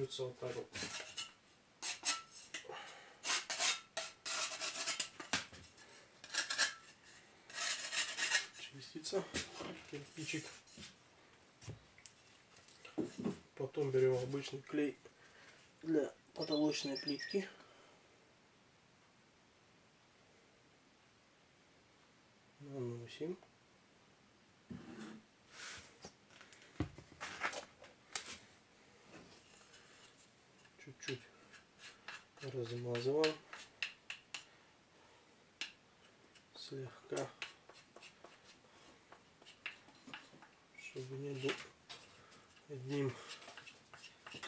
берется вот так вот. Чистится кирпичик. Потом берем обычный клей для потолочной плитки. Наносим. Чуть-чуть размазываем. Слегка. Чтобы не был одним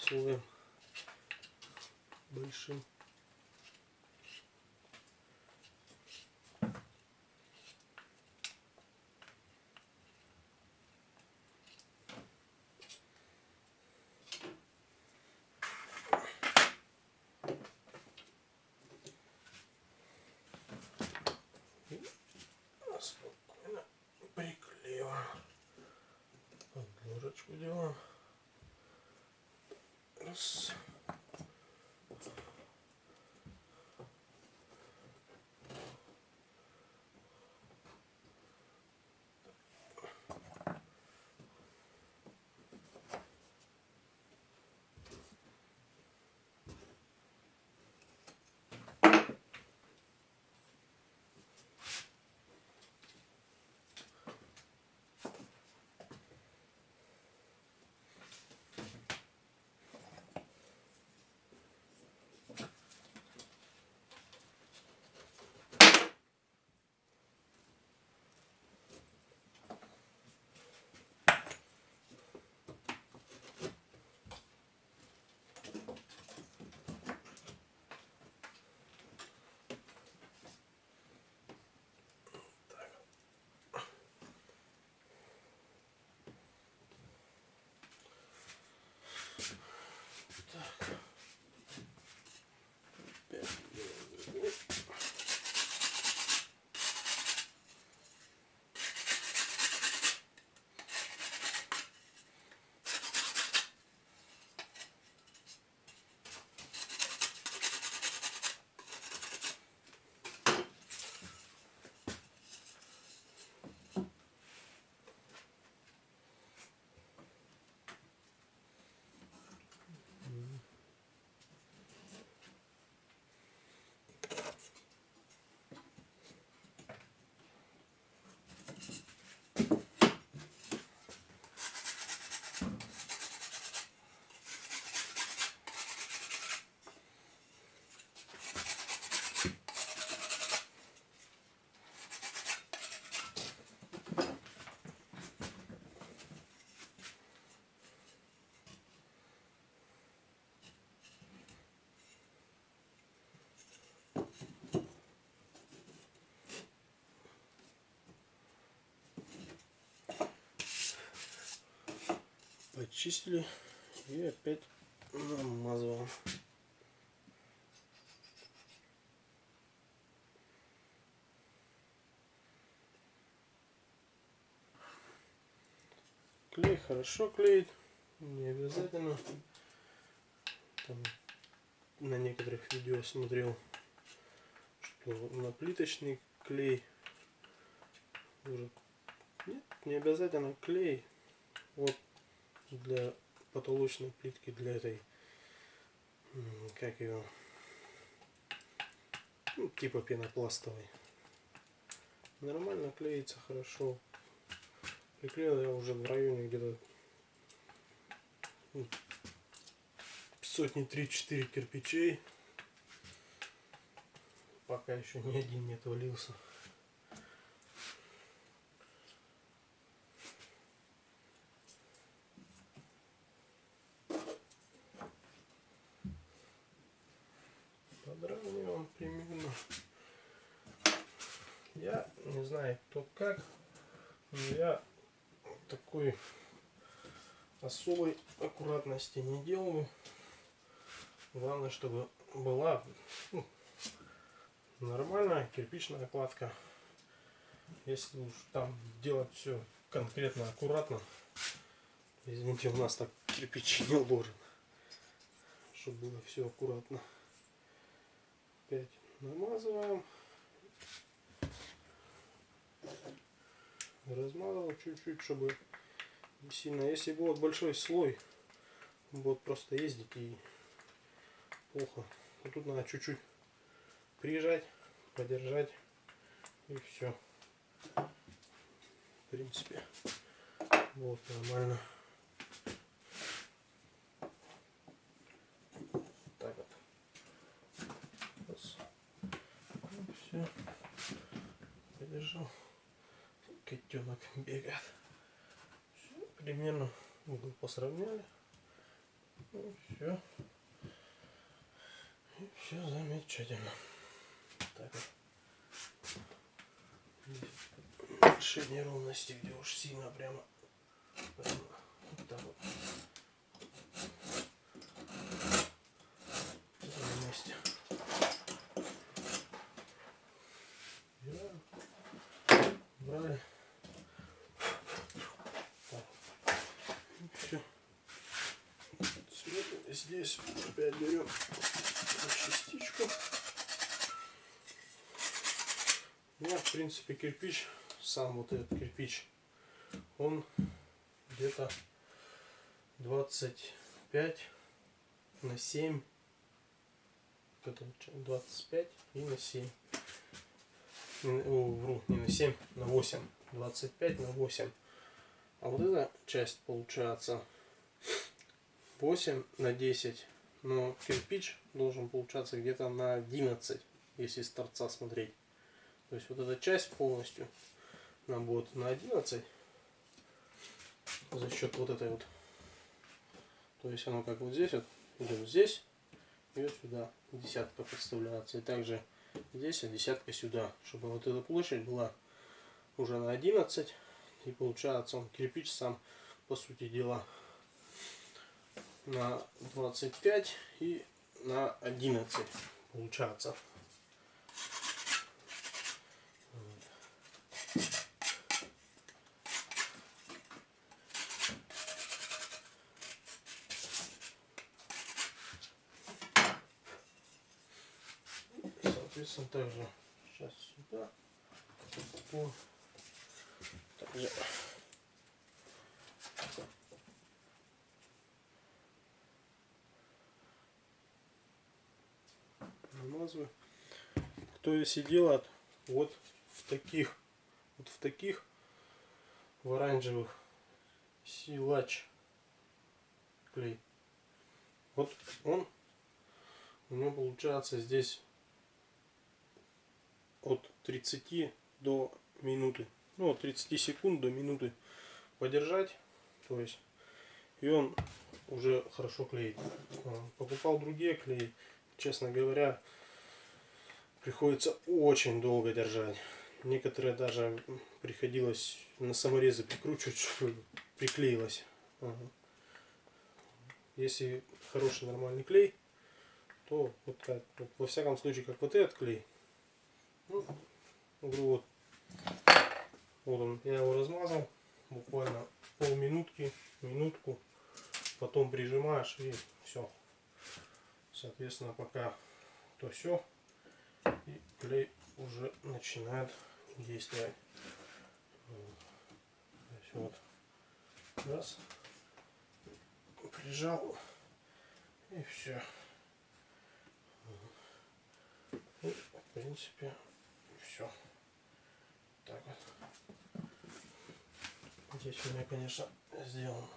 слоем большим. Спокойно приклеиваем. Подложечку делаем. Раз. Почистили и опять намазываем. Клей хорошо клеит, не обязательно. Там на некоторых видео смотрел, что на плиточный клей уже нет, не обязательно клей. Вот для потолочной плитки, для этой, как ее, ну, типа пенопластовой, нормально клеится, хорошо. Приклеил я уже в районе где-то сотни 3-4 кирпичей, пока еще ни один не отвалился. Подравниваем примерно. Я не знаю кто как, но я такой особой аккуратности не делаю. Главное, чтобы была нормальная кирпичная кладка. Если уж там делать все конкретно аккуратно, извините, у нас так кирпич чинил должен, чтобы было все аккуратно. Опять намазываем. Размазал чуть-чуть, чтобы не сильно. Если будет большой слой, будет просто ездить и плохо. А тут надо чуть-чуть прижать, подержать и все. В принципе, вот нормально. Так вот. Раз. И все. Подержал. Котенок бегает. Все, примерно угол посравняли. И все. И все замечательно. Так вот. Большие неровности, где уж сильно прямо вот так вот. На месте. Брали. Так. И все. Здесь опять берем частичку. У меня, в принципе, кирпич, сам вот этот кирпич, он где-то 25 на 7. Это 25 и на 7. Вру, не на 7, на 8. 25 на 8. А вот эта часть получается 8 на 10. Но кирпич должен получаться где-то на 11, если с торца смотреть. То есть вот эта часть полностью нам будет на 11 за счет вот этой вот. То есть оно как вот здесь вот идет здесь и вот сюда десятка подставляется. И также здесь десятка сюда, чтобы вот эта площадь была уже на 11. И получается он кирпич сам, по сути дела, на 25 и на 11 получается. Соответственно, также сейчас сюда. Также намазываю. Кто если делает вот в таких в оранжевых силач клей. Вот он у него получается здесь от 30 до минуты, ну от 30 секунд до минуты подержать, то есть и он уже хорошо клеит. Покупал другие клеи, честно говоря, приходится очень долго держать. Некоторые даже приходилось на саморезы прикручивать, чтобы приклеилось. Если хороший нормальный клей, то вот, как, вот во всяком случае, как вот этот клей, ну, вот он, я его размазал буквально полминутки, минутку, потом прижимаешь и все. Соответственно, пока то все, и клей уже начинает действовать. Вот. Раз. Прижал. И все. И, в принципе, все. Так вот. Здесь у меня, конечно, сделан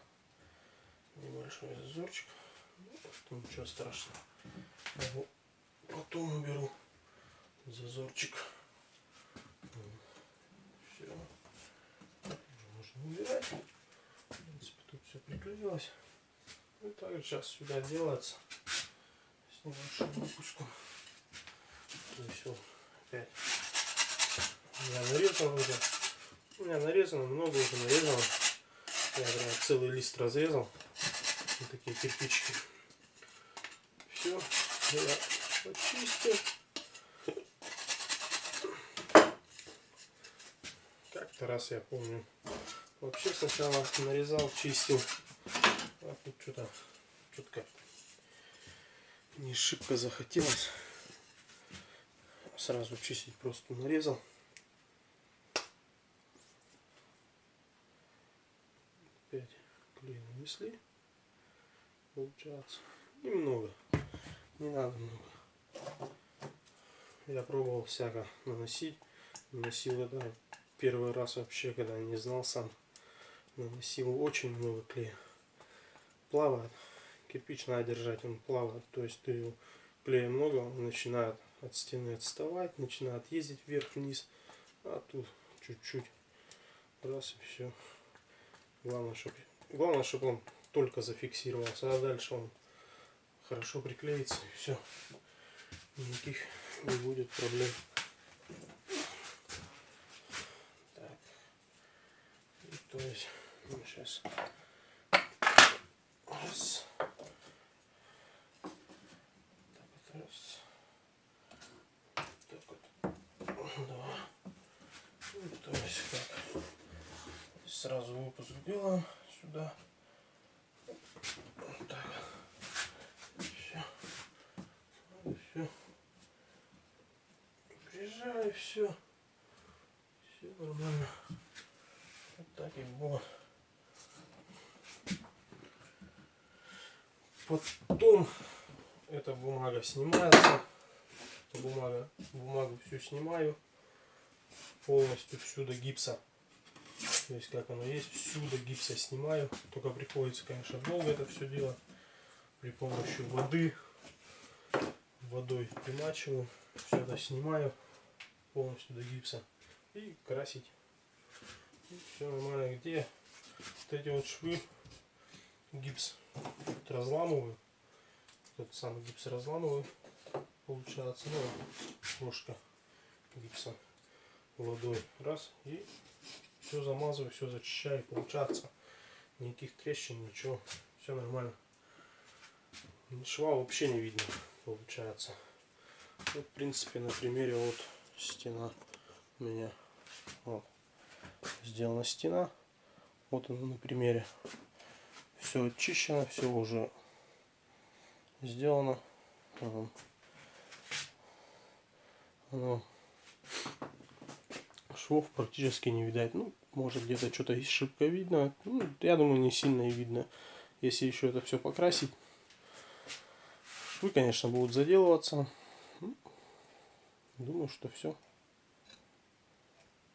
небольшой зазорчик. Ну, ничего страшного. Я потом уберу зазорчик. Все. Можно убирать. В принципе, тут все приклеилось. И также сейчас сюда делается с небольшим выпуском. То есть вот опять я нарезал уже. У меня нарезано, много уже нарезано. Я прям целый лист разрезал. Вот такие кирпичики. Все, я почистил. Как-то раз я помню. Вообще сначала нарезал, чистил. А тут что-то как не шибко захотелось. Сразу чистить, просто нарезал. Опять клей нанесли. Получается немного, не надо много. Я пробовал всяко наносить. Наносил это первый раз вообще, когда не знал сам. Наносил очень много клея. Плавает. Кирпич надо держать, он плавает. То есть ты его клея много, он начинает от стены отставать, начинает ездить вверх-вниз. А тут чуть-чуть. Раз и все. Главное, чтобы он только зафиксировался, а дальше он хорошо приклеится и все. Никаких не будет проблем. Так. И то есть сейчас раз. Так вот раз. Так вот. Два. И то есть как. Сразу выпуск делаем сюда. Вот так. Все. Все. Приезжаю, все. Все нормально. Вот так и было. Потом эта бумага снимается. Бумагу всю снимаю. Полностью всю до гипса. То есть как оно есть, всю до гипса снимаю. Только приходится, конечно, долго это все делать. При помощи воды. Водой примачиваю. Все это снимаю полностью до гипса. И красить. И все нормально. Где вот эти вот швы, гипс вот разламываю. Тот самый гипс разламываю. Получается, ну, ложка гипса водой. Раз. И все замазываю, все зачищаю. Получается, никаких трещин, ничего. Все нормально. Шва вообще не видно. Получается. Вот, в принципе, на примере вот стена у меня. Вот. Сделана стена. Вот она на примере. Все очищено, все уже сделано. Оно швов практически не видать. Ну, может где-то что-то есть шибко видно. Ну, я думаю, не сильно и видно. Если еще это все покрасить. Швы, конечно, будут заделываться. Думаю, что все.